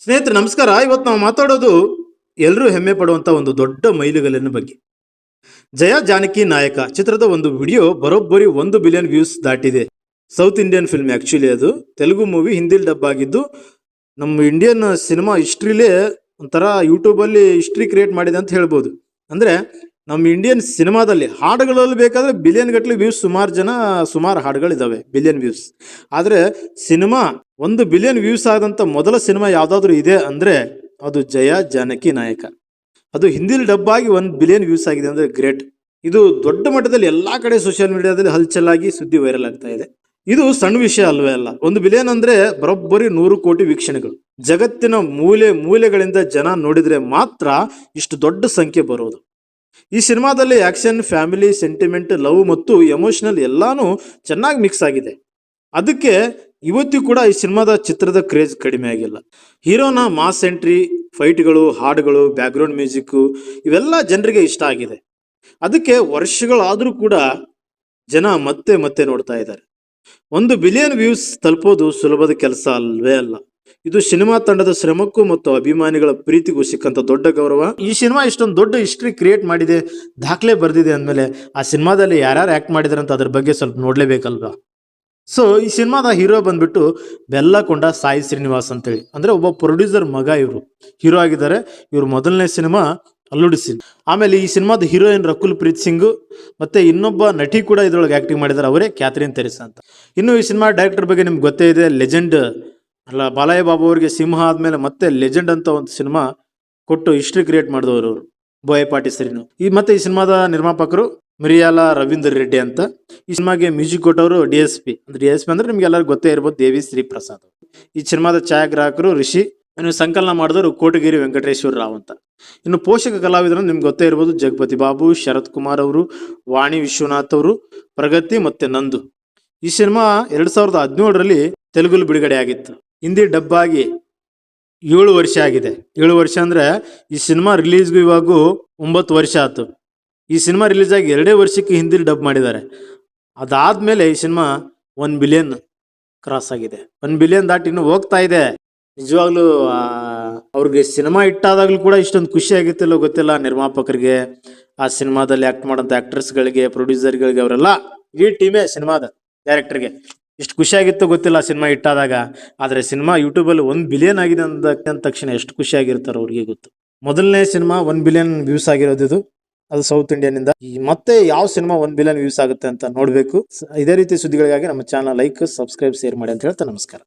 ಸ್ನೇಹಿತರೆ ನಮಸ್ಕಾರ. ಇವತ್ತು ನಾವು ಮಾತಾಡೋದು ಎಲ್ಲರೂ ಹೆಮ್ಮೆ ಪಡುವಂತ ಒಂದು ದೊಡ್ಡ ಮೈಲಿಗಲ್ಲಿನ ಬಗ್ಗೆ. ಜಯ ಜಾನಕಿ ನಾಯಕ ಚಿತ್ರದ ಒಂದು ವಿಡಿಯೋ ಬರೋಬ್ಬರಿ 1 ಬಿಲಿಯನ್ ವ್ಯೂಸ್ ದಾಟಿದೆ. ಸೌತ್ ಇಂಡಿಯನ್ ಫಿಲ್ಮ್ ಆಕ್ಚುಲಿ ಅದು ತೆಲುಗು ಮೂವಿ, ಹಿಂದಿಲಿ ಡಬ್ ಆಗಿದ್ದು. ನಮ್ಮ ಇಂಡಿಯನ್ ಸಿನಿಮಾ ಹಿಸ್ಟ್ರಿಲೇ ಒಂಥರ ಯೂಟ್ಯೂಬ್ ಅಲ್ಲಿ ಹಿಸ್ಟ್ರಿ ಕ್ರಿಯೇಟ್ ಮಾಡಿದೆ ಅಂತ ಹೇಳ್ಬೋದು. ಅಂದ್ರೆ ನಮ್ಮ ಇಂಡಿಯನ್ ಸಿನಿಮಾದಲ್ಲಿ ಹಾಡುಗಳಲ್ಲಿ ಬೇಕಾದ್ರೆ ಬಿಲಿಯನ್ ಗಟ್ಟಲೆ ವ್ಯೂಸ್, ಸುಮಾರು ಹಾಡುಗಳಿದಾವೆ ಬಿಲಿಯನ್ ವ್ಯೂಸ್. ಆದ್ರೆ ಸಿನಿಮಾ 1 ಬಿಲಿಯನ್ ವ್ಯೂಸ್ ಆದಂತ ಮೊದಲ ಸಿನಿಮಾ ಯಾವ್ದಾದ್ರು ಇದೆ ಅಂದ್ರೆ ಅದು ಜಯ ಜಾನಕಿ ನಾಯಕ. ಅದು ಹಿಂದಿಲಿ ಡಬ್ ಆಗಿ 1 ಬಿಲಿಯನ್ ವ್ಯೂಸ್ ಆಗಿದೆ ಅಂದ್ರೆ ಗ್ರೇಟ್. ಇದು ದೊಡ್ಡ ಮಟ್ಟದಲ್ಲಿ ಎಲ್ಲಾ ಕಡೆ ಸೋಷಿಯಲ್ ಮೀಡಿಯಾದಲ್ಲಿ ಹಲ್ಚಲಾಗಿ ಸುದ್ದಿ ವೈರಲ್ ಆಗ್ತಾ ಇದೆ. ಇದು ಸಣ್ಣ ವಿಷಯ ಅಲ್ವೇ ಅಲ್ಲ. 1 ಬಿಲಿಯನ್ ಅಂದ್ರೆ ಬರೋಬ್ಬರಿ 100 ಕೋಟಿ ವೀಕ್ಷಣೆಗಳು. ಜಗತ್ತಿನ ಮೂಲೆ ಮೂಲೆಗಳಿಂದ ಜನ ನೋಡಿದ್ರೆ ಮಾತ್ರ ಇಷ್ಟು ದೊಡ್ಡ ಸಂಖ್ಯೆ ಬರೋದು. ಈ ಸಿನಿಮಾದಲ್ಲಿ ಆಕ್ಷನ್, ಫ್ಯಾಮಿಲಿ, ಸೆಂಟಿಮೆಂಟ್, ಲವ್ ಮತ್ತು ಎಮೋಷನಲ್ ಎಲ್ಲಾನು ಚೆನ್ನಾಗಿ ಮಿಕ್ಸ್ ಆಗಿದೆ. ಅದಕ್ಕೆ ಇವತ್ತು ಕೂಡ ಈ ಸಿನಿಮಾದ ಚಿತ್ರದ ಕ್ರೇಜ್ ಕಡಿಮೆ ಆಗಿಲ್ಲ. ಹೀರೋನ ಮಾಸ್ ಎಂಟ್ರಿ, ಫೈಟ್ಗಳು, ಹಾಡುಗಳು, ಬ್ಯಾಕ್ಗ್ರೌಂಡ್ ಮ್ಯೂಸಿಕ್ ಇವೆಲ್ಲ ಜನರಿಗೆ ಇಷ್ಟ ಆಗಿದೆ. ಅದಕ್ಕೆ ವರ್ಷಗಳಾದ್ರೂ ಕೂಡ ಜನ ಮತ್ತೆ ಮತ್ತೆ ನೋಡ್ತಾ ಇದ್ದಾರೆ. 1 ಬಿಲಿಯನ್ ವ್ಯೂಸ್ ತಲುಪೋದು ಸುಲಭದ ಕೆಲಸ ಅಲ್ವೇ ಅಲ್ಲ. ಇದು ಸಿನಿಮಾ ತಂಡದ ಶ್ರಮಕ್ಕೂ ಮತ್ತು ಅಭಿಮಾನಿಗಳ ಪ್ರೀತಿಗೂ ಸಿಕ್ಕಂತ ದೊಡ್ಡ ಗೌರವ. ಈ ಸಿನಿಮಾ ಇಷ್ಟೊಂದು ದೊಡ್ಡ ಹಿಸ್ಟ್ರಿ ಕ್ರಿಯೇಟ್ ಮಾಡಿದೆ, ದಾಖಲೆ ಬರ್ದಿದೆ ಅಂದಮೇಲೆ ಆ ಸಿನಿಮಾದಲ್ಲಿ ಯಾರ್ಯಾರು ಆಕ್ಟ್ ಮಾಡಿದಾರೆ ಅಂತ ಅದ್ರ ಬಗ್ಗೆ ಸ್ವಲ್ಪ ನೋಡ್ಲೇಬೇಕಲ್ವಾ. ಸೊ ಈ ಸಿನಿಮಾದ ಹೀರೋ ಬಂದ್ಬಿಟ್ಟು ಬೆಲ್ಲಕೊಂಡ ಸಾಯಿ ಶ್ರೀನಿವಾಸ್ ಅಂತೇಳಿ, ಅಂದ್ರೆ ಒಬ್ಬ ಪ್ರೊಡ್ಯೂಸರ್ ಮಗ ಇವರು ಹೀರೋ ಆಗಿದ್ದಾರೆ. ಇವ್ರ ಮೊದಲನೇ ಸಿನಿಮಾ ಅಲ್ಲುಡಿ ಸಿನ್. ಆಮೇಲೆ ಈ ಸಿನಿಮಾದ ಹೀರೋಯಿನ್ ರಕುಲ್ ಪ್ರೀತ್ ಸಿಂಗ್, ಮತ್ತೆ ಇನ್ನೊಬ್ಬ ನಟಿ ಕೂಡ ಇದ್ರೊಳಗೆ ಆಕ್ಟಿಂಗ್ ಮಾಡಿದ್ದಾರೆ, ಅವರೇ ಕ್ಯಾಥರಿನ್ ತೆರಿಸಾ ಅಂತ. ಇನ್ನು ಈ ಸಿನಿಮಾ ಡೈರೆಕ್ಟರ್ ಬಗ್ಗೆ ನಿಮ್ಗೆ ಗೊತ್ತೇ ಇದೆ, ಲೆಜೆಂಡ್ ಅಲ್ಲ ಬಾಲಯ್ಯ ಬಾಬು ಅವರಿಗೆ ಸಿಂಹ ಆದ್ಮೇಲೆ ಮತ್ತೆ ಲೆಜೆಂಡ್ ಅಂತ ಒಂದು ಸಿನಿಮಾ ಕೊಟ್ಟು ಹಿಸ್ಟ್ರಿ ಕ್ರಿಯೇಟ್ ಮಾಡಿದವರು ಅವರು, ಬೋಯಪಾಟಿ ಶ್ರೀನು. ಈ ಸಿನಿಮಾದ ನಿರ್ಮಾಪಕರು ಮಿರಿಯಾಲ ರವೀಂದರ್ ರೆಡ್ಡಿ ಅಂತ. ಈ ಸಿನಿಮಾಗೆ ಮ್ಯೂಸಿಕ್ ಕೊಟ್ಟವರು DSP ಅಂದ್ರೆ ನಿಮ್ಗೆ ಎಲ್ಲರಿಗೂ ಗೊತ್ತೇ ಇರ್ಬೋದು, ದೇವಿ ಶ್ರೀ ಪ್ರಸಾದ್. ಈ ಸಿನಿಮಾದ ಛಾಯಾಗ್ರಾಹಕರು ರಿಷಿ. ಇನ್ನು ಸಂಕಲನ ಮಾಡಿದವರು ಕೋಟಗಿರಿ ವೆಂಕಟೇಶ್ವರ ರಾವ್ ಅಂತ. ಇನ್ನು ಪೋಷಕ ಕಲಾವಿದರು ನಿಮ್ಗೆ ಗೊತ್ತೇ ಇರ್ಬೋದು, ಜಗಪತಿ ಬಾಬು, ಶರತ್ ಕುಮಾರ್ ಅವರು, ವಾಣಿ ವಿಶ್ವನಾಥ್ ಅವರು, ಪ್ರಗತಿ ಮತ್ತೆ ನಂದು. ಈ ಸಿನಿಮಾ 2017ರಲ್ಲಿ ತೆಲುಗುಲಿ ಬಿಡುಗಡೆ ಆಗಿತ್ತು. ಹಿಂದಿ ಡಬ್ ಆಗಿ 7 ವರ್ಷ ಆಗಿದೆ. 7 ವರ್ಷ ಅಂದ್ರೆ ಈ ಸಿನಿಮಾ ರಿಲೀಸ್ಗೂ ಇವಾಗೂ 9 ವರ್ಷ ಆಯ್ತು. ಈ ಸಿನಿಮಾ ರಿಲೀಸ್ ಆಗಿ 2 ವರ್ಷಕ್ಕೆ ಹಿಂದಿಲಿ ಡಬ್ ಮಾಡಿದ್ದಾರೆ. ಅದಾದ್ಮೇಲೆ ಈ ಸಿನಿಮಾ 1 ಬಿಲಿಯನ್ ಕ್ರಾಸ್ ಆಗಿದೆ. 1 ಬಿಲಿಯನ್ ದಾಟಿ ಇನ್ನು ಹೋಗ್ತಾ ಇದೆ. ನಿಜವಾಗ್ಲೂ ಅವ್ರಿಗೆ ಸಿನಿಮಾ ಇಟ್ಟಾದಾಗ್ಲೂ ಕೂಡ ಇಷ್ಟೊಂದು ಖುಷಿ ಆಗಿತ್ತಿಲ್ಲೋ ಗೊತ್ತಿಲ್ಲ. ನಿರ್ಮಾಪಕರಿಗೆ, ಆ ಸಿನಿಮಾದಲ್ಲಿ ಆಕ್ಟ್ ಮಾಡೋಂಥ ಆಕ್ಟರ್ಸ್ಗಳಿಗೆ, ಪ್ರೊಡ್ಯೂಸರ್ಗಳಿಗೆ, ಅವರೆಲ್ಲ ಈ ಟೀಮೇ ಸಿನಿಮಾದ ಡೈರೆಕ್ಟರ್ಗೆ ಇಷ್ಟು ಖುಷಿ ಆಗಿತ್ತು ಗೊತ್ತಿಲ್ಲ ಸಿನಿಮಾ ಇಟ್ಟಾದಾಗ. ಆದ್ರೆ ಸಿನಿಮಾ ಯೂಟ್ಯೂಬ್ ಅಲ್ಲಿ 1 ಬಿಲಿಯನ್ ಆಗಿದೆ ಅಂದ ತಕ್ಷಣ ಎಷ್ಟು ಖುಷಿ ಆಗಿರ್ತಾರೋ ಅವ್ರಿಗೆ ಗೊತ್ತು. ಮೊದಲನೇ ಸಿನಿಮಾ 1 ಬಿಲಿಯನ್ ವ್ಯೂಸ್ ಆಗಿರೋದು ಇದು, ಅದು ಸೌತ್ ಇಂಡಿಯನ್ ಇಂದ. ಮತ್ತೆ ಯಾವ ಸಿನಿಮಾ 1 ಬಿಲಿಯನ್ ವ್ಯೂಸ್ ಆಗುತ್ತೆ ಅಂತ ನೋಡ್ಬೇಕು. ಇದೇ ರೀತಿ ಸುದ್ದಿಗಳಿಗಾಗಿ ನಮ್ಮ ಚಾನಲ್ ಲೈಕ್, ಸಬ್ಸ್ಕ್ರೈಬ್, ಶೇರ್ ಮಾಡಿ ಅಂತ ಹೇಳ್ತಾ ನಮಸ್ಕಾರ.